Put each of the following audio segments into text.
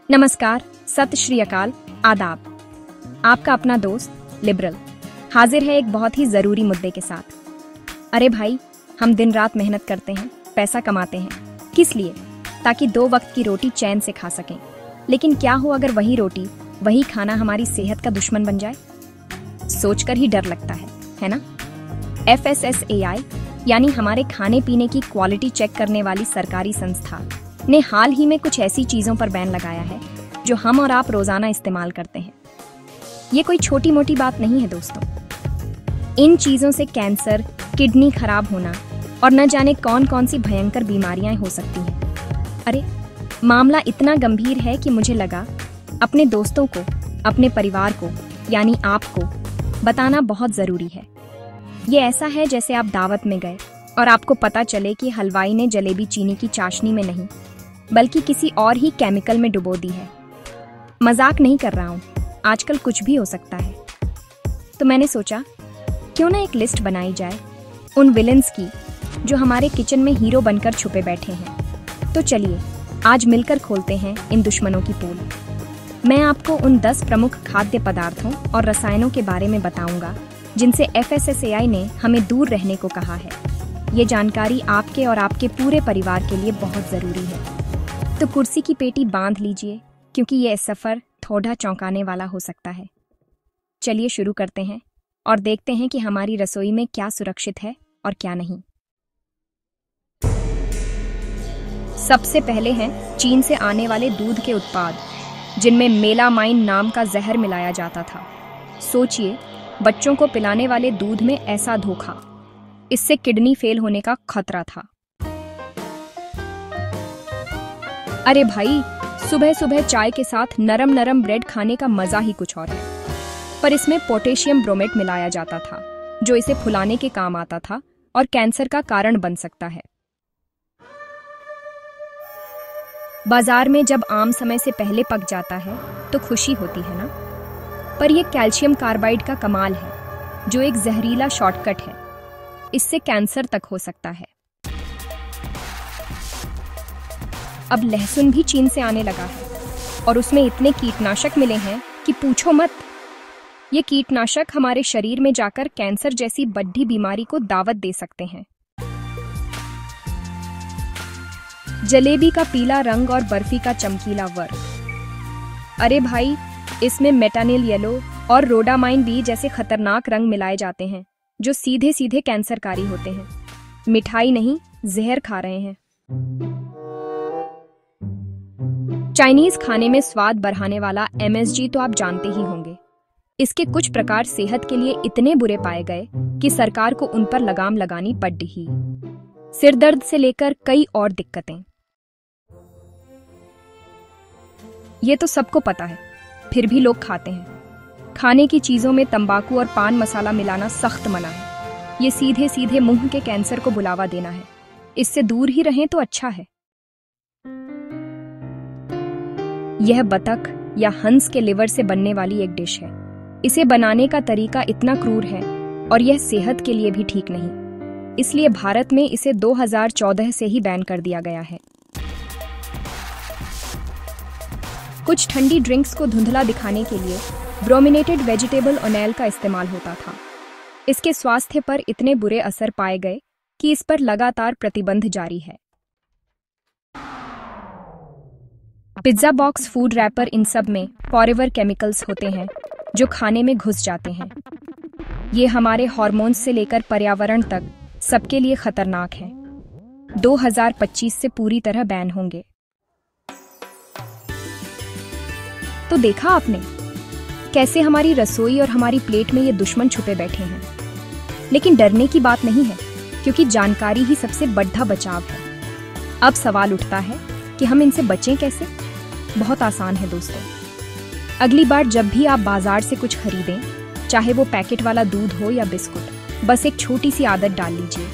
नमस्कार, सत श्री अकाल, आदाब। आपका अपना दोस्त लिबरल हाजिर है एक बहुत ही ज़रूरी मुद्दे के साथ। अरे भाई, हम दिन रात मेहनत करते हैं, पैसा कमाते हैं, किस लिए? ताकि 2 वक्त की रोटी चैन से खा सकें। लेकिन क्या हो अगर वही रोटी, वही खाना हमारी सेहत का दुश्मन बन जाए? सोचकर ही डर लगता है ना? FSSAI यानी हमारे खाने पीने की क्वालिटी चेक करने वाली सरकारी संस्था ने हाल ही में कुछ ऐसी चीज़ों पर बैन लगाया है जो हम और आप रोज़ाना इस्तेमाल करते हैं। ये कोई छोटी मोटी बात नहीं है दोस्तों। इन चीज़ों से कैंसर, किडनी खराब होना और न जाने कौन कौन सी भयंकर बीमारियां हो सकती हैं। अरे, मामला इतना गंभीर है कि मुझे लगा अपने दोस्तों को, अपने परिवार को यानी आपको बताना बहुत ज़रूरी है। ये ऐसा है जैसे आप दावत में गए और आपको पता चले कि हलवाई ने जलेबी चीनी की चाशनी में नहीं बल्कि किसी और ही केमिकल में डुबो दी है। मजाक नहीं कर रहा हूँ, आजकल कुछ भी हो सकता है। तो मैंने सोचा क्यों ना एक लिस्ट बनाई जाए उन विलेंस की जो हमारे किचन में हीरो बनकर छुपे बैठे हैं। तो चलिए आज मिलकर खोलते हैं इन दुश्मनों की पोल। मैं आपको उन 10 प्रमुख खाद्य पदार्थों और रसायनों के बारे में बताऊंगा जिनसे FSSAI ने हमें दूर रहने को कहा है। ये जानकारी आपके और आपके पूरे परिवार के लिए बहुत ज़रूरी है। तो कुर्सी की पेटी बांध लीजिए क्योंकि ये सफ़र थोड़ा चौंकाने वाला हो सकता है। चलिए शुरू करते हैं और देखते हैं कि हमारी रसोई में क्या सुरक्षित है और क्या नहीं। सबसे पहले हैं चीन से आने वाले दूध के उत्पाद जिनमें मेलामाइन नाम का जहर मिलाया जाता था। सोचिए, बच्चों को पिलाने वाले दूध में ऐसा धोखा, इससे किडनी फेल होने का खतरा था। अरे भाई, सुबह सुबह चाय के साथ नरम नरम ब्रेड खाने का मजा ही कुछ और है। पर इसमें पोटेशियम ब्रोमेट मिलाया जाता था जो इसे फुलाने के काम आता था और कैंसर का कारण बन सकता है। बाजार में जब आम समय से पहले पक जाता है तो खुशी होती है ना, पर यह कैल्शियम कार्बाइड का कमाल है जो एक जहरीला शॉर्टकट है। इससे कैंसर तक हो सकता है। अब लहसुन भी चीन से आने लगा है और उसमें इतने कीटनाशक मिले हैं कि पूछो मत। ये कीटनाशक हमारे शरीर में जाकर कैंसर जैसी बड्ढी बीमारी को दावत दे सकते हैं। जलेबी का पीला रंग और बर्फी का चमकीला वर्क। अरे भाई, इसमें मेटानिल येलो और रोडामाइन बी जैसे खतरनाक रंग मिलाए जाते हैं जो सीधे सीधे कैंसरकारी होते हैं। मिठाई नहीं, जहर खा रहे हैं। चाइनीज खाने में स्वाद बढ़ाने वाला MSG तो आप जानते ही होंगे। इसके कुछ प्रकार सेहत के लिए इतने बुरे पाए गए कि सरकार को उन पर लगाम लगानी पड़ ही। सिर दर्द से लेकर कई और दिक्कतें। ये तो सबको पता है, फिर भी लोग खाते हैं। खाने की चीजों में तंबाकू और पान मसाला मिलाना सख्त मना है। ये सीधे सीधे मुंह के कैंसर को बुलावा देना है। इससे दूर ही रहें तो अच्छा है। यह बतख या हंस के लिवर से बनने वाली एक डिश है। इसे बनाने का तरीका इतना क्रूर है और यह सेहत के लिए भी ठीक नहीं। इसलिए भारत में इसे 2014 से ही बैन कर दिया गया है। कुछ ठंडी ड्रिंक्स को धुंधला दिखाने के लिए ब्रोमिनेटेड वेजिटेबल ऑयल का इस्तेमाल होता था। इसके स्वास्थ्य पर इतने बुरे असर पाए गए कि इस पर लगातार प्रतिबंध जारी है। पिज्जा बॉक्स, फूड रैपर, इन सब में फॉरएवर केमिकल्स होते हैं जो खाने में घुस जाते हैं। ये हमारे हार्मोन्स से लेकर पर्यावरण तक सबके लिए खतरनाक है। 2025 से पूरी तरह बैन होंगे। तो देखा आपने कैसे हमारी रसोई और हमारी प्लेट में ये दुश्मन छुपे बैठे हैं। लेकिन डरने की बात नहीं है क्योंकि जानकारी ही सबसे बड़ा बचाव है। अब सवाल उठता है कि हम इनसे बचें कैसे? बहुत आसान है दोस्तों। अगली बार जब भी आप बाजार से कुछ खरीदें, चाहे वो पैकेट वाला दूध हो या बिस्कुट, बस एक छोटी सी आदत डाल लीजिए।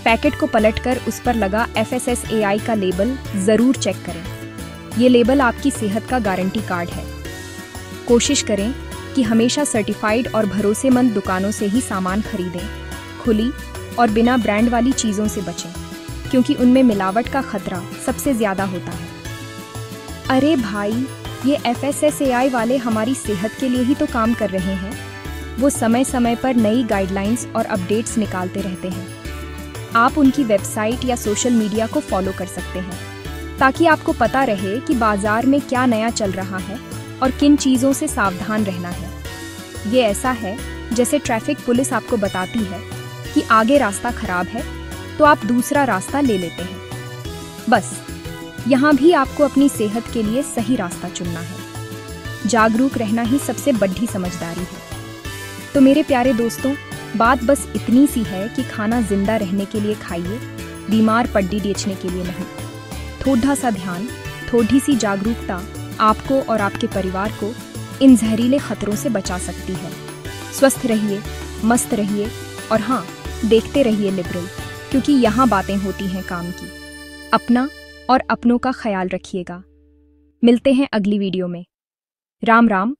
पैकेट को पलटकर उस पर लगा FSSAI का लेबल जरूर चेक करें। ये लेबल आपकी सेहत का गारंटी कार्ड है। कोशिश करें कि हमेशा सर्टिफाइड और भरोसेमंद दुकानों से ही सामान खरीदें। खुली और बिना ब्रांड वाली चीज़ों से बचें क्योंकि उनमें मिलावट का खतरा सबसे ज़्यादा होता है। अरे भाई, ये FSSAI वाले हमारी सेहत के लिए ही तो काम कर रहे हैं। वो समय समय पर नई गाइडलाइंस और अपडेट्स निकालते रहते हैं। आप उनकी वेबसाइट या सोशल मीडिया को फॉलो कर सकते हैं ताकि आपको पता रहे कि बाजार में क्या नया चल रहा है और किन चीज़ों से सावधान रहना है। ये ऐसा है जैसे ट्रैफिक पुलिस आपको बताती है कि आगे रास्ता खराब है तो आप दूसरा रास्ता ले लेते हैं। बस यहाँ भी आपको अपनी सेहत के लिए सही रास्ता चुनना है। जागरूक रहना ही सबसे बड़ी समझदारी है। तो मेरे प्यारे दोस्तों, बात बस इतनी सी है कि खाना जिंदा रहने के लिए खाइए, बीमार पड्डी बेचने के लिए नहीं। थोड़ा सा ध्यान, थोड़ी सी जागरूकता आपको और आपके परिवार को इन जहरीले खतरों से बचा सकती है। स्वस्थ रहिए, मस्त रहिए और हाँ, देखते रहिए लिबरल, क्योंकि यहाँ बातें होती हैं काम की। अपना और अपनों का ख्याल रखिएगा। मिलते हैं अगली वीडियो में। राम राम।